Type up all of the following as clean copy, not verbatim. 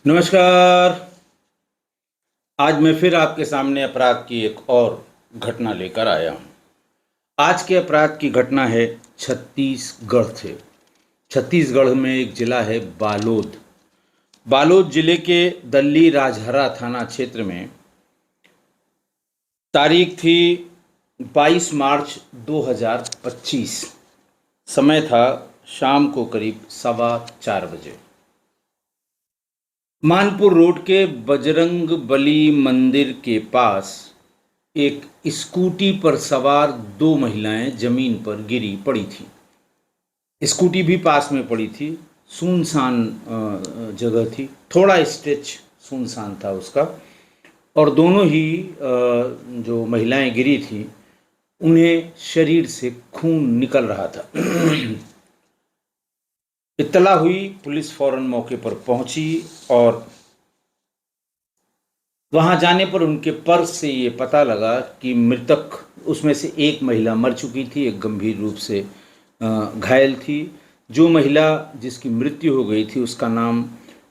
नमस्कार। आज मैं फिर आपके सामने अपराध की एक और घटना लेकर आया हूँ। आज के अपराध की घटना है छत्तीसगढ़ से। छत्तीसगढ़ में एक जिला है बालोद। बालोद जिले के दल्ली राजहरा थाना क्षेत्र में तारीख थी 22 मार्च 2025। समय था शाम को करीब 4:15 बजे। मानपुर रोड के बजरंग बली मंदिर के पास एक स्कूटी पर सवार दो महिलाएं जमीन पर गिरी पड़ी थी। स्कूटी भी पास में पड़ी थी। सुनसान जगह थी, थोड़ा स्ट्रेच सुनसान था उसका। और दोनों ही जो महिलाएं गिरी थी उन्हें शरीर से खून निकल रहा था। इत्तला हुई, पुलिस फौरन मौके पर पहुंची और वहां जाने पर उनके पर्स से ये पता लगा कि मृतक उसमें से एक महिला मर चुकी थी, एक गंभीर रूप से घायल थी। जो महिला जिसकी मृत्यु हो गई थी उसका नाम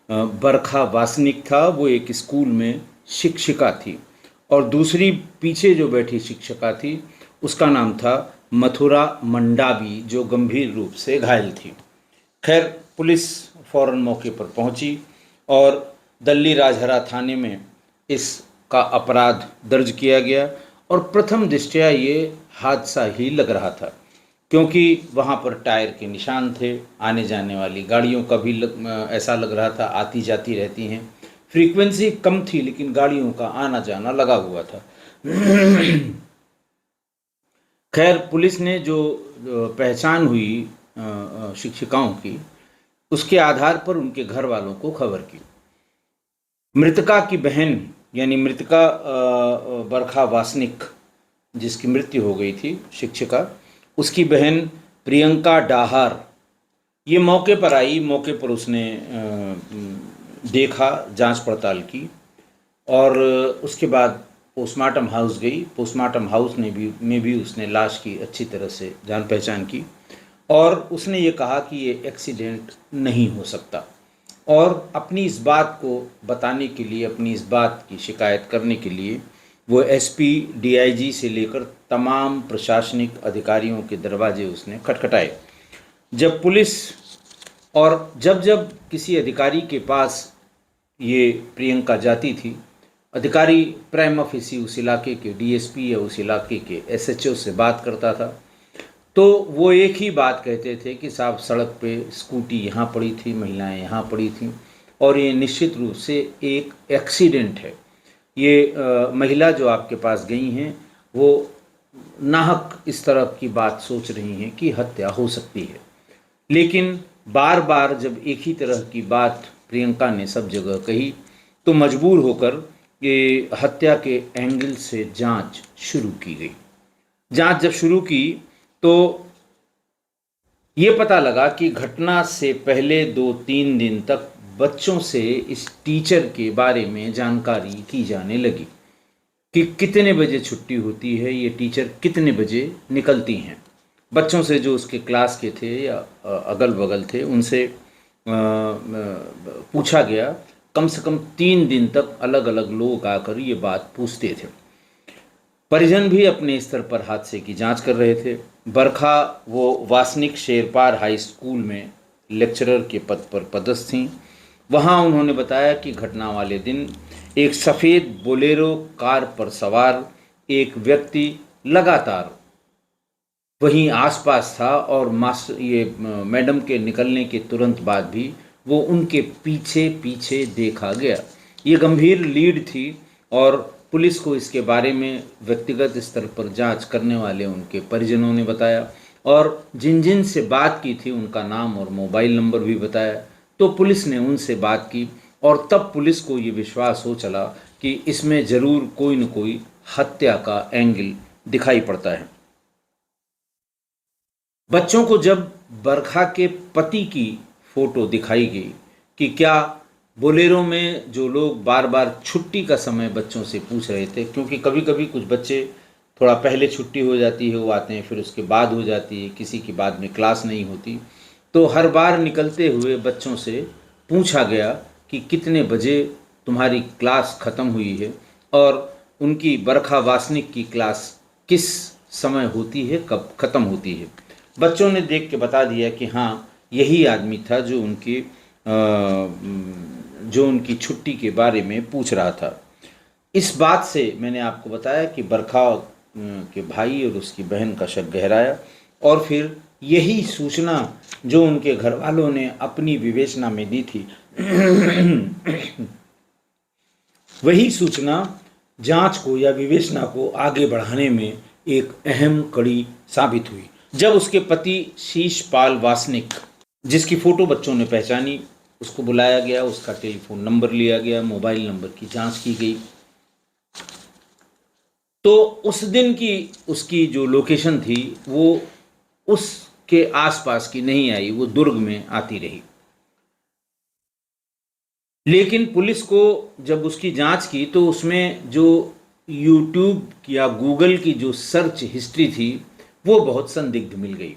बरखा वासनिक था। वो एक स्कूल में शिक्षिका थी। और दूसरी पीछे जो बैठी शिक्षिका थी उसका नाम था मथुरा मंडावी, जो गंभीर रूप से घायल थी। खैर, पुलिस फौरन मौके पर पहुंची और दल्ली राजहरा थाने में इसका अपराध दर्ज किया गया। और प्रथम दृष्टया ये हादसा ही लग रहा था, क्योंकि वहाँ पर टायर के निशान थे। आने जाने वाली गाड़ियों का भी ऐसा लग रहा था, आती जाती रहती हैं। फ्रीक्वेंसी कम थी लेकिन गाड़ियों का आना जाना लगा हुआ था। खैर, पुलिस ने जो पहचान हुई शिक्षिकाओं की, उसके आधार पर उनके घर वालों को खबर की। मृतका की बहन यानी मृतका बरखा वासनिक, जिसकी मृत्यु हो गई थी शिक्षिका, उसकी बहन प्रियंका डाहर ये मौके पर आई। मौके पर उसने देखा, जांच पड़ताल की और उसके बाद पोस्टमार्टम हाउस गई। पोस्टमार्टम हाउस में भी उसने लाश की अच्छी तरह से जान पहचान की और उसने ये कहा कि ये एक्सीडेंट नहीं हो सकता। और अपनी इस बात को बताने के लिए, अपनी इस बात की शिकायत करने के लिए वो एसपी, डीआईजी से लेकर तमाम प्रशासनिक अधिकारियों के दरवाजे उसने खटखटाए। जब पुलिस और जब जब किसी अधिकारी के पास ये प्रियंका जाती थी, अधिकारी प्राइमा फेसी उस इलाके के डीएसपी या उस इलाके के एसएचओ से बात करता था, तो वो एक ही बात कहते थे कि साहब, सड़क पे स्कूटी यहाँ पड़ी थी, महिलाएं यहाँ पड़ी थीं और ये निश्चित रूप से एक एक्सीडेंट है। ये महिला जो आपके पास गई हैं वो नाहक इस तरह की बात सोच रही हैं कि हत्या हो सकती है। लेकिन बार बार जब एक ही तरह की बात प्रियंका ने सब जगह कही तो मजबूर होकर ये हत्या के एंगल से जांच शुरू की गई। जांच जब शुरू की तो ये पता लगा कि घटना से पहले 2-3 दिन तक बच्चों से इस टीचर के बारे में जानकारी की जाने लगी कि कितने बजे छुट्टी होती है, ये टीचर कितने बजे निकलती हैं। बच्चों से जो उसके क्लास के थे या अगल बगल थे उनसे पूछा गया। कम से कम 3 दिन तक अलग अलग लोग आकर ये बात पूछते थे। परिजन भी अपने स्तर पर हादसे की जांच कर रहे थे। बरखा वो वासनिक शेरपार हाई स्कूल में लेक्चरर के पद पर पदस्थ थीं। वहां उन्होंने बताया कि घटना वाले दिन एक सफ़ेद बोलेरो कार पर सवार एक व्यक्ति लगातार वहीं आसपास था और मैडम के निकलने के तुरंत बाद भी वो उनके पीछे पीछे देखा गया। ये गंभीर लीड थी और पुलिस को इसके बारे में व्यक्तिगत स्तर पर जांच करने वाले उनके परिजनों ने बताया और जिन जिन से बात की थी उनका नाम और मोबाइल नंबर भी बताया। तो पुलिस ने उनसे बात की और तब पुलिस को ये विश्वास हो चला कि इसमें ज़रूर कोई न कोई हत्या का एंगल दिखाई पड़ता है। बच्चों को जब बरखा के पति की फ़ोटो दिखाई गई कि क्या बोलेरो में जो लोग बार बार छुट्टी का समय बच्चों से पूछ रहे थे, क्योंकि कभी कभी कुछ बच्चे थोड़ा पहले छुट्टी हो जाती है, वो आते हैं, फिर उसके बाद हो जाती है, किसी की बाद में क्लास नहीं होती, तो हर बार निकलते हुए बच्चों से पूछा गया कि कितने बजे तुम्हारी क्लास ख़त्म हुई है और उनकी बरखा वासनिक की क्लास किस समय होती है, कब ख़त्म होती है। बच्चों ने देख के बता दिया कि हाँ, यही आदमी था जो उनकी छुट्टी के बारे में पूछ रहा था। इस बात से मैंने आपको बताया कि बरखा के भाई और उसकी बहन का शक गहराया, और फिर यही सूचना जो उनके घर वालों ने अपनी विवेचना में दी थी वही सूचना जांच को या विवेचना को आगे बढ़ाने में एक अहम कड़ी साबित हुई। जब उसके पति शीशपाल वासनिक, जिसकी फ़ोटो बच्चों ने पहचानी, उसको बुलाया गया, उसका टेलीफोन नंबर लिया गया, मोबाइल नंबर की जांच की गई, तो उस दिन की उसकी जो लोकेशन थी वो उसके आसपास की नहीं आई, वो दुर्ग में आती रही। लेकिन पुलिस को जब उसकी जांच की तो उसमें जो यूट्यूब या गूगल की जो सर्च हिस्ट्री थी वो बहुत संदिग्ध मिल गई।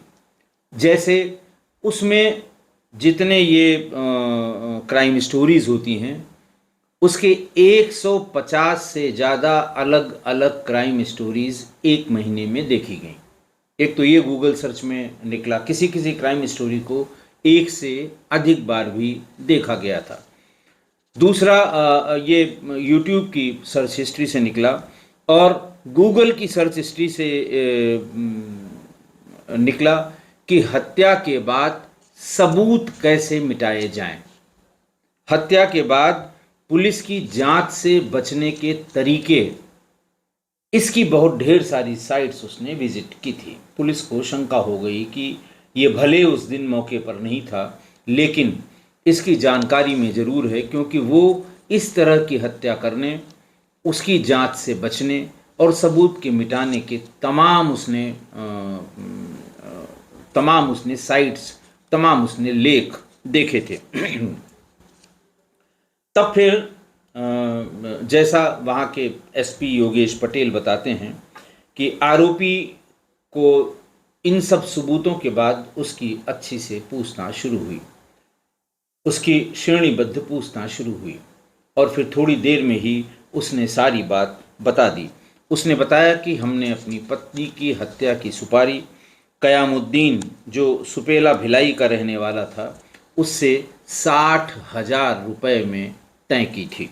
जैसे उसमें जितने ये क्राइम स्टोरीज होती हैं उसके 150 से ज़्यादा अलग अलग क्राइम स्टोरीज एक महीने में देखी गई। एक तो ये गूगल सर्च में निकला, किसी किसी क्राइम स्टोरी को एक से अधिक बार भी देखा गया था। दूसरा ये यूट्यूब की सर्च हिस्ट्री से निकला, और गूगल की सर्च हिस्ट्री से निकला कि हत्या के बाद सबूत कैसे मिटाए जाएं। हत्या के बाद पुलिस की जांच से बचने के तरीके, इसकी बहुत ढेर सारी साइट्स उसने विजिट की थी। पुलिस को शंका हो गई कि ये भले उस दिन मौके पर नहीं था, लेकिन इसकी जानकारी में ज़रूर है, क्योंकि वो इस तरह की हत्या करने, उसकी जांच से बचने और सबूत के मिटाने के तमाम उसने साइट्स, तमाम उसने लेख देखे थे। तब फिर जैसा वहाँ के एसपी योगेश पटेल बताते हैं कि आरोपी को इन सब सबूतों के बाद उसकी अच्छी से पूछताछ शुरू हुई, उसकी श्रेणीबद्ध पूछताछ शुरू हुई, और फिर थोड़ी देर में ही उसने सारी बात बता दी। उसने बताया कि हमने अपनी पत्नी की हत्या की सुपारी कयामुद्दीन, जो सुपेला भिलाई का रहने वाला था, उससे 60,000 रुपये में तय की थी।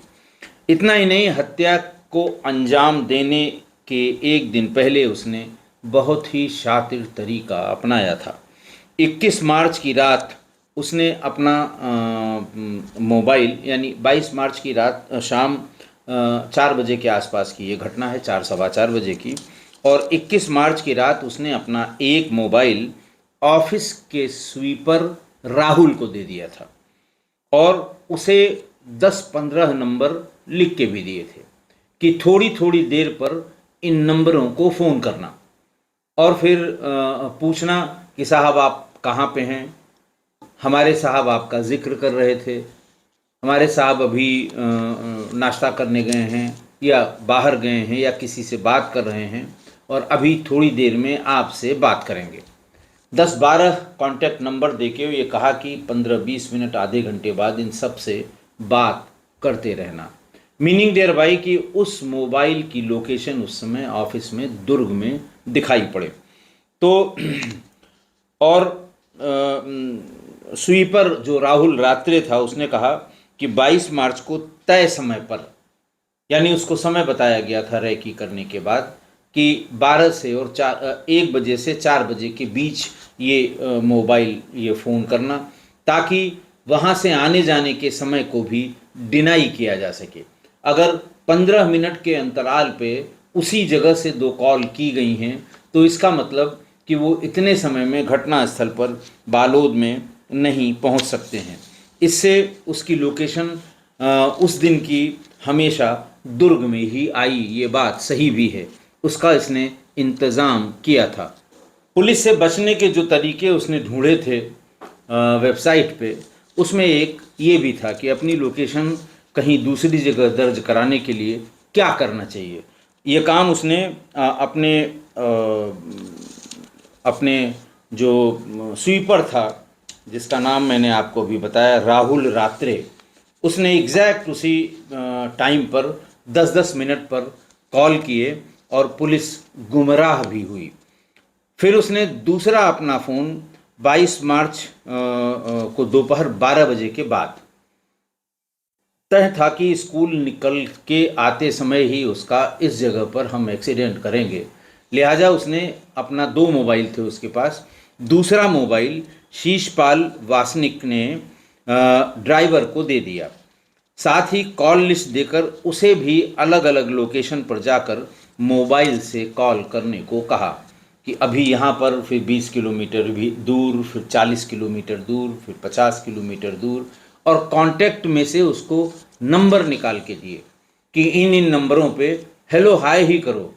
इतना ही नहीं, हत्या को अंजाम देने के एक दिन पहले उसने बहुत ही शातिर तरीका अपनाया था। 21 मार्च की रात उसने अपना मोबाइल, यानी 22 मार्च की रात शाम 4 बजे के आसपास की ये घटना है, 4 सवा 4 बजे की, और 21 मार्च की रात उसने अपना एक मोबाइल ऑफिस के स्वीपर राहुल को दे दिया था, और उसे 10-15 नंबर लिख के भी दिए थे कि थोड़ी थोड़ी देर पर इन नंबरों को फ़ोन करना, और फिर पूछना कि साहब आप कहाँ पे हैं, हमारे साहब आपका जिक्र कर रहे थे, हमारे साहब अभी नाश्ता करने गए हैं या बाहर गए हैं या किसी से बात कर रहे हैं, और अभी थोड़ी देर में आपसे बात करेंगे। 10-12 कॉन्टैक्ट नंबर देके ये कहा कि 15-20 मिनट, आधे घंटे बाद इन सब से बात करते रहना। मीनिंग देयर बाई कि उस मोबाइल की लोकेशन उस समय ऑफिस में दुर्ग में दिखाई पड़े। तो और स्वीपर जो राहुल रात्रे था उसने कहा कि 22 मार्च को तय समय पर, यानी उसको समय बताया गया था रेकी करने के बाद कि 12 से और 1 बजे से 4 बजे के बीच ये मोबाइल, ये फ़ोन करना, ताकि वहाँ से आने जाने के समय को भी डिनाई किया जा सके। अगर 15 मिनट के अंतराल पे उसी जगह से 2 कॉल की गई हैं तो इसका मतलब कि वो इतने समय में घटना स्थल पर बालोद में नहीं पहुंच सकते हैं। इससे उसकी लोकेशन उस दिन की हमेशा दुर्ग में ही आई, ये बात सही भी है, उसका इसने इंतज़ाम किया था। पुलिस से बचने के जो तरीके उसने ढूंढे थे वेबसाइट पे, उसमें एक ये भी था कि अपनी लोकेशन कहीं दूसरी जगह दर्ज कराने के लिए क्या करना चाहिए। ये काम उसने अपने जो स्वीपर था, जिसका नाम मैंने आपको अभी बताया, राहुल रात्रे, उसने एग्जैक्ट उसी टाइम पर 10-10 मिनट पर कॉल किए और पुलिस गुमराह भी हुई। फिर उसने दूसरा अपना फ़ोन 22 मार्च को दोपहर 12 बजे के बाद, तय था कि स्कूल निकल के आते समय ही उसका इस जगह पर हम एक्सीडेंट करेंगे, लिहाजा उसने अपना 2 मोबाइल थे उसके पास, दूसरा मोबाइल शीशपाल वासनिक ने ड्राइवर को दे दिया। साथ ही कॉल लिस्ट देकर उसे भी अलग अलग लोकेशन पर जाकर मोबाइल से कॉल करने को कहा कि अभी यहाँ पर, फिर 20 किलोमीटर भी दूर, फिर 40 किलोमीटर दूर, फिर 50 किलोमीटर दूर, और कांटेक्ट में से उसको नंबर निकाल के दिए कि इन इन नंबरों पे हेलो हाय ही करो,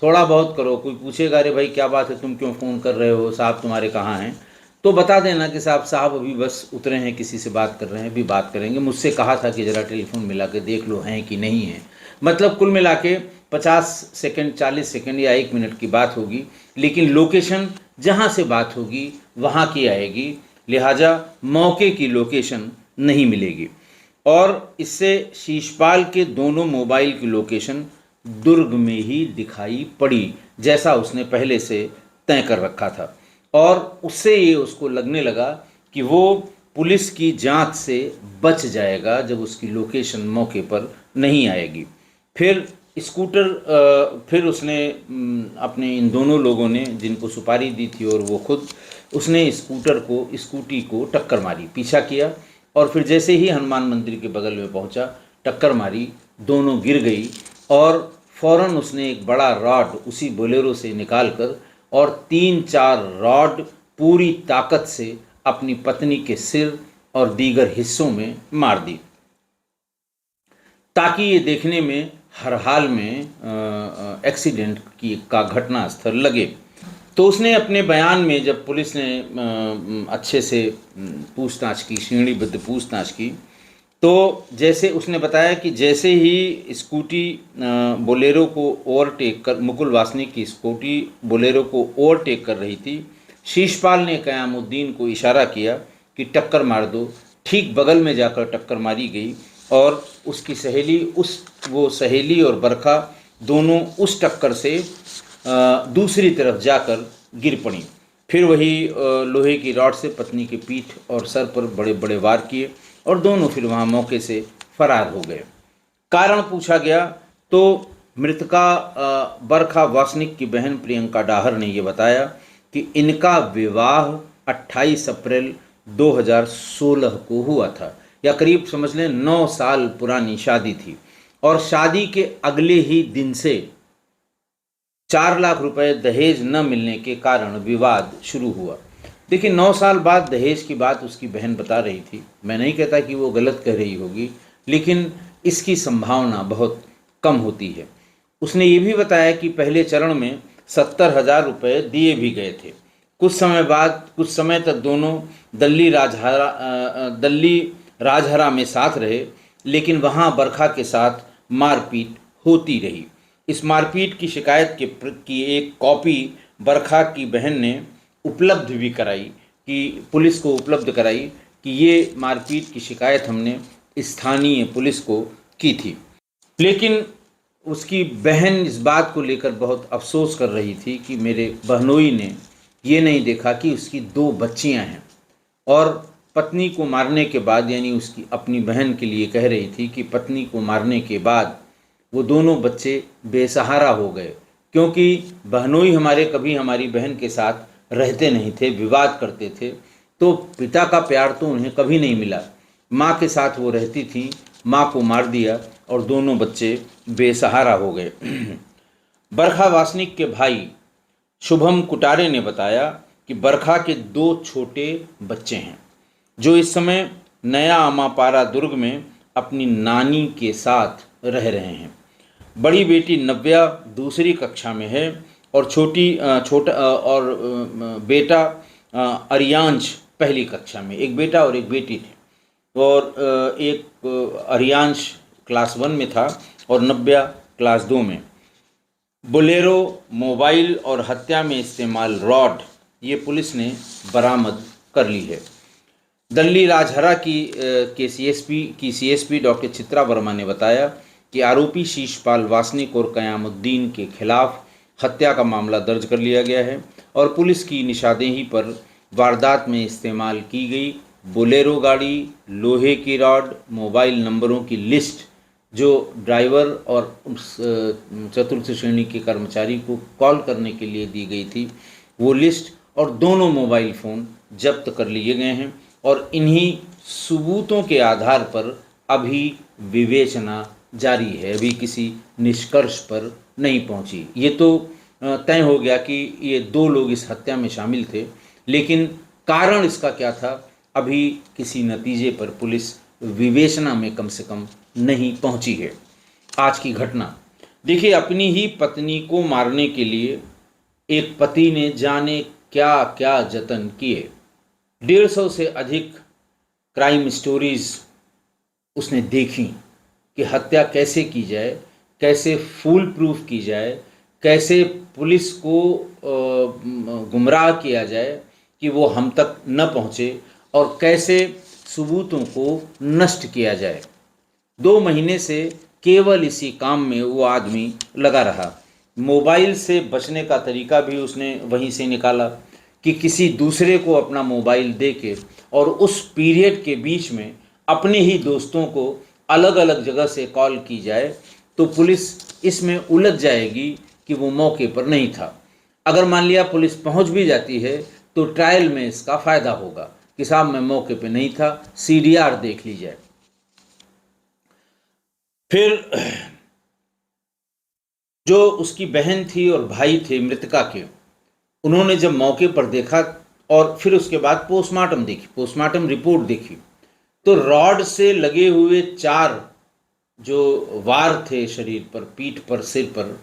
थोड़ा बहुत करो। कोई पूछेगा अरे भाई क्या बात है, तुम क्यों फ़ोन कर रहे हो, साहब तुम्हारे कहाँ हैं, तो बता देना कि साहब अभी बस उतरे हैं, किसी से बात कर रहे हैं, अभी बात करेंगे, मुझसे कहा था कि ज़रा टेलीफोन मिला के देख लो हैं कि नहीं है। मतलब कुल मिला के 50 सेकंड, 40 सेकंड या 1 मिनट की बात होगी, लेकिन लोकेशन जहाँ से बात होगी वहाँ की आएगी, लिहाजा मौके की लोकेशन नहीं मिलेगी। और इससे शीशपाल के दोनों मोबाइल की लोकेशन दुर्ग में ही दिखाई पड़ी, जैसा उसने पहले से तय कर रखा था। और उससे ये उसको लगने लगा कि वो पुलिस की जांच से बच जाएगा जब उसकी लोकेशन मौके पर नहीं आएगी। फिर फिर उसने अपने इन दोनों लोगों ने जिनको सुपारी दी थी और वो खुद, उसने स्कूटी को टक्कर मारी, पीछा किया, और फिर जैसे ही हनुमान मंदिर के बगल में पहुंचा, टक्कर मारी, दोनों गिर गई, और फौरन उसने एक बड़ा रॉड उसी बोलेरो से निकाल कर और 3-4 रॉड पूरी ताकत से अपनी पत्नी के सिर और दीगर हिस्सों में मार दी, ताकि ये देखने में हर हाल में एक्सीडेंट का घटना स्थल लगे। तो उसने अपने बयान में, जब पुलिस ने अच्छे से पूछताछ की, श्रेणीबद्ध पूछताछ की, तो जैसे उसने बताया कि जैसे ही स्कूटी बोलेरो को ओवरटेक कर, मुकुल वासनिक की स्कूटी बोलेरो को ओवरटेक कर रही थी, शीशपाल ने कयामुद्दीन को इशारा किया कि टक्कर मार दो। ठीक बगल में जाकर टक्कर मारी गई और उसकी सहेली और बरखा दोनों उस टक्कर से दूसरी तरफ जाकर गिर पड़ी। फिर वही लोहे की रॉड से पत्नी की पीठ और सर पर बड़े बड़े वार किए और दोनों फिर वहाँ मौके से फरार हो गए। कारण पूछा गया तो मृतका बरखा वासनिक की बहन प्रियंका डाहर ने ये बताया कि इनका विवाह 28 अप्रैल 2016 को हुआ था, या करीब समझ लें 9 साल पुरानी शादी थी, और शादी के अगले ही दिन से 4 लाख रुपए दहेज न मिलने के कारण विवाद शुरू हुआ। देखिए, 9 साल बाद दहेज की बात उसकी बहन बता रही थी। मैं नहीं कहता कि वो गलत कह रही होगी, लेकिन इसकी संभावना बहुत कम होती है। उसने ये भी बताया कि पहले चरण में 70,000 रुपये दिए भी गए थे। कुछ समय तक दोनों दल्ली राजहरा में साथ रहे, लेकिन वहाँ बरखा के साथ मारपीट होती रही। इस मारपीट की शिकायत की एक कॉपी बरखा की बहन ने उपलब्ध भी कराई, कि पुलिस को उपलब्ध कराई कि ये मारपीट की शिकायत हमने स्थानीय पुलिस को की थी। लेकिन उसकी बहन इस बात को लेकर बहुत अफसोस कर रही थी कि मेरे बहनोई ने ये नहीं देखा कि उसकी 2 बच्चियां हैं, और पत्नी को मारने के बाद, यानी उसकी अपनी बहन के लिए कह रही थी कि पत्नी को मारने के बाद वो दोनों बच्चे बेसहारा हो गए, क्योंकि बहनोई हमारे कभी हमारी बहन के साथ रहते नहीं थे, विवाद करते थे, तो पिता का प्यार तो उन्हें कभी नहीं मिला। माँ के साथ वो रहती थी, माँ को मार दिया और दोनों बच्चे बेसहारा हो गए। बरखा वासनिक के भाई शुभम कुटारे ने बताया कि बरखा के 2 छोटे बच्चे हैं, जो इस समय नया आमापारा दुर्ग में अपनी नानी के साथ रह रहे हैं। बड़ी बेटी नव्या दूसरी कक्षा में है और बेटा अरियांश पहली कक्षा में। एक बेटा और एक बेटी थे, और एक अरियांश क्लास 1 में था और नव्या क्लास 2 में। बोलेरो, मोबाइल और हत्या में इस्तेमाल रॉड ये पुलिस ने बरामद कर ली है। दल्ली राजहरा के सीएसपी डॉक्टर चित्रा वर्मा ने बताया कि आरोपी शीशपाल वासनिक और कयामुद्दीन के खिलाफ हत्या का मामला दर्ज कर लिया गया है और पुलिस की निशानदेही पर वारदात में इस्तेमाल की गई बोलेरो गाड़ी, लोहे की रॉड, मोबाइल नंबरों की लिस्ट जो ड्राइवर और चतुर्थ श्रेणी के कर्मचारी को कॉल करने के लिए दी गई थी, वो लिस्ट और दोनों मोबाइल फ़ोन जब्त कर लिए गए हैं और इन्हीं सबूतों के आधार पर अभी विवेचना जारी है, अभी किसी निष्कर्ष पर नहीं पहुंची। ये तो तय हो गया कि ये दो लोग इस हत्या में शामिल थे, लेकिन कारण इसका क्या था अभी किसी नतीजे पर पुलिस विवेचना में कम से कम नहीं पहुंची है। आज की घटना देखिए, अपनी ही पत्नी को मारने के लिए एक पति ने जाने क्या क्या जतन किए। 150 से अधिक क्राइम स्टोरीज उसने देखी कि हत्या कैसे की जाए, कैसे फूल प्रूफ की जाए, कैसे पुलिस को गुमराह किया जाए कि वो हम तक न पहुँचे और कैसे सबूतों को नष्ट किया जाए। 2 महीने से केवल इसी काम में वो आदमी लगा रहा। मोबाइल से बचने का तरीका भी उसने वहीं से निकाला कि किसी दूसरे को अपना मोबाइल दे के और उस पीरियड के बीच में अपने ही दोस्तों को अलग अलग जगह से कॉल की जाए तो पुलिस इसमें उलझ जाएगी कि वो मौके पर नहीं था। अगर मान लिया पुलिस पहुंच भी जाती है तो ट्रायल में इसका फ़ायदा होगा कि साहब मैं मौके पे नहीं था, सीडीआर देख ली जाए। फिर जो उसकी बहन थी और भाई थे मृतका के, उन्होंने जब मौके पर देखा और फिर उसके बाद पोस्टमार्टम देखी, पोस्टमार्टम रिपोर्ट देखी, तो रॉड से लगे हुए 4 जो वार थे शरीर पर, पीठ पर, सिर पर,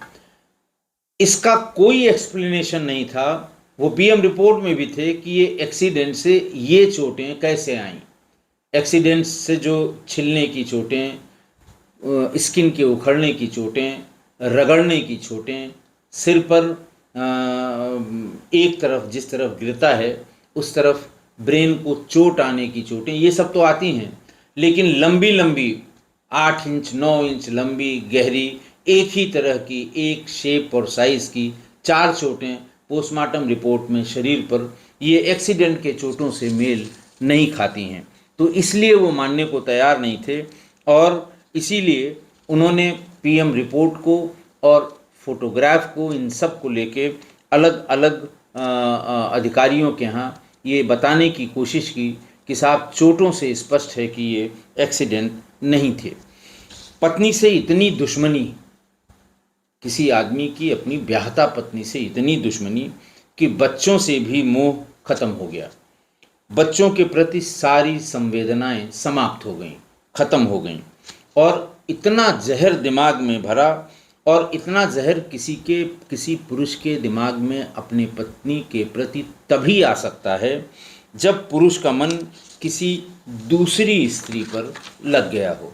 इसका कोई एक्सप्लेनेशन नहीं था। वो पीएम रिपोर्ट में भी थे कि ये एक्सीडेंट से ये चोटें कैसे आईं। एक्सीडेंट से जो छिलने की चोटें, स्किन के उखड़ने की चोटें, रगड़ने की चोटें, सिर पर एक तरफ जिस तरफ गिरता है उस तरफ ब्रेन को चोट आने की चोटें, ये सब तो आती हैं, लेकिन लंबी लंबी 8 इंच 9 इंच लंबी गहरी एक ही तरह की एक शेप और साइज़ की 4 चोटें पोस्टमार्टम रिपोर्ट में शरीर पर, ये एक्सीडेंट के चोटों से मेल नहीं खाती हैं। तो इसलिए वो मानने को तैयार नहीं थे और इसीलिए उन्होंने पीएम रिपोर्ट को और फोटोग्राफ को, इन सब को लेके अलग अलग अधिकारियों के यहाँ ये बताने की कोशिश की कि साहब चोटों से स्पष्ट है कि ये एक्सीडेंट नहीं थे। पत्नी से इतनी दुश्मनी, किसी आदमी की अपनी ब्याहता पत्नी से इतनी दुश्मनी कि बच्चों से भी मोह खत्म हो गया। बच्चों के प्रति सारी संवेदनाएं समाप्त हो गईं, खत्म हो गईं और इतना जहर दिमाग में भरा और इतना जहर किसी पुरुष के दिमाग में अपने पत्नी के प्रति तभी आ सकता है जब पुरुष का मन किसी दूसरी स्त्री पर लग गया हो।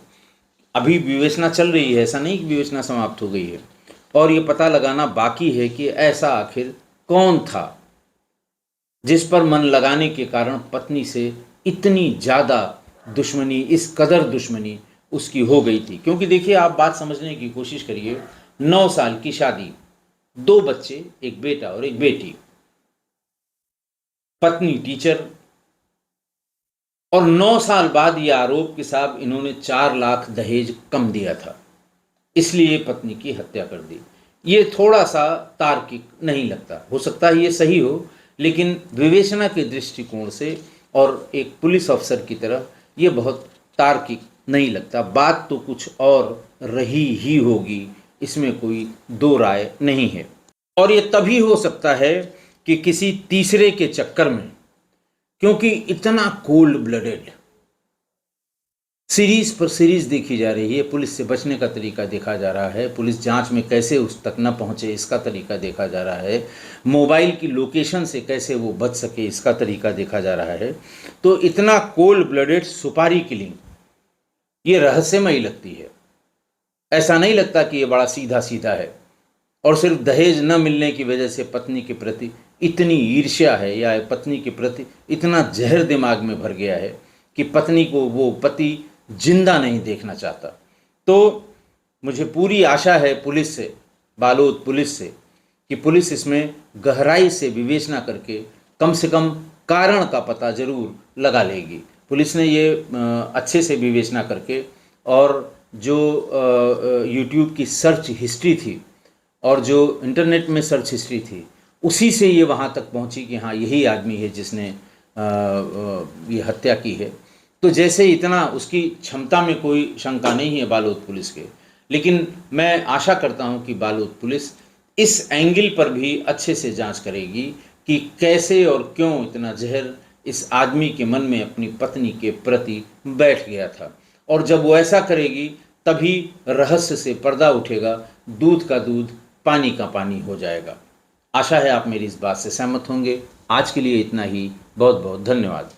अभी विवेचना चल रही है, ऐसा नहीं कि विवेचना समाप्त हो गई है, और ये पता लगाना बाकी है कि ऐसा आखिर कौन था जिस पर मन लगाने के कारण पत्नी से इतनी ज़्यादा दुश्मनी, इस कदर दुश्मनी उसकी हो गई थी। क्योंकि देखिए, आप बात समझने की कोशिश करिए, 9 साल की शादी, 2 बच्चे, एक बेटा और एक बेटी, पत्नी टीचर, और 9 साल बाद ये आरोप कि साहब इन्होंने 4 लाख दहेज कम दिया था, इसलिए पत्नी की हत्या कर दी। ये थोड़ा सा तार्किक नहीं लगता। हो सकता है ये सही हो, लेकिन विवेचना के दृष्टिकोण से और एक पुलिस अफसर की तरह ये बहुत तार्किक नहीं लगता। बात तो कुछ और रही ही होगी, इसमें कोई दो राय नहीं है। और ये तभी हो सकता है कि किसी तीसरे के चक्कर में, क्योंकि इतना कोल्ड ब्लडेड सीरीज पर सीरीज देखी जा रही है, पुलिस से बचने का तरीका देखा जा रहा है, पुलिस जांच में कैसे उस तक न पहुंचे इसका तरीका देखा जा रहा है, मोबाइल की लोकेशन से कैसे वो बच सके इसका तरीका देखा जा रहा है। तो इतना कोल्ड ब्लडेड सुपारी किलिंग ये रहस्यमयी लगती है। ऐसा नहीं लगता कि ये बड़ा सीधा सीधा है और सिर्फ दहेज न मिलने की वजह से पत्नी के प्रति इतनी ईर्ष्या है या पत्नी के प्रति इतना जहर दिमाग में भर गया है कि पत्नी को वो पति जिंदा नहीं देखना चाहता। तो मुझे पूरी आशा है पुलिस से, बालोद पुलिस से, कि पुलिस इसमें गहराई से विवेचना करके कम से कम कारण का पता जरूर लगा लेगी। पुलिस ने ये अच्छे से विवेचना करके, और जो यूट्यूब की सर्च हिस्ट्री थी और जो इंटरनेट में सर्च हिस्ट्री थी, उसी से ये वहाँ तक पहुँची कि हाँ यही आदमी है जिसने ये हत्या की है। तो जैसे इतना उसकी क्षमता में कोई शंका नहीं है बालोद पुलिस के, लेकिन मैं आशा करता हूँ कि बालोद पुलिस इस एंगल पर भी अच्छे से जांच करेगी कि कैसे और क्यों इतना जहर इस आदमी के मन में अपनी पत्नी के प्रति बैठ गया था। और जब वो ऐसा करेगी तभी रहस्य से पर्दा उठेगा, दूध का दूध पानी का पानी हो जाएगा। आशा है आप मेरी इस बात से सहमत होंगे। आज के लिए इतना ही। बहुत बहुत धन्यवाद।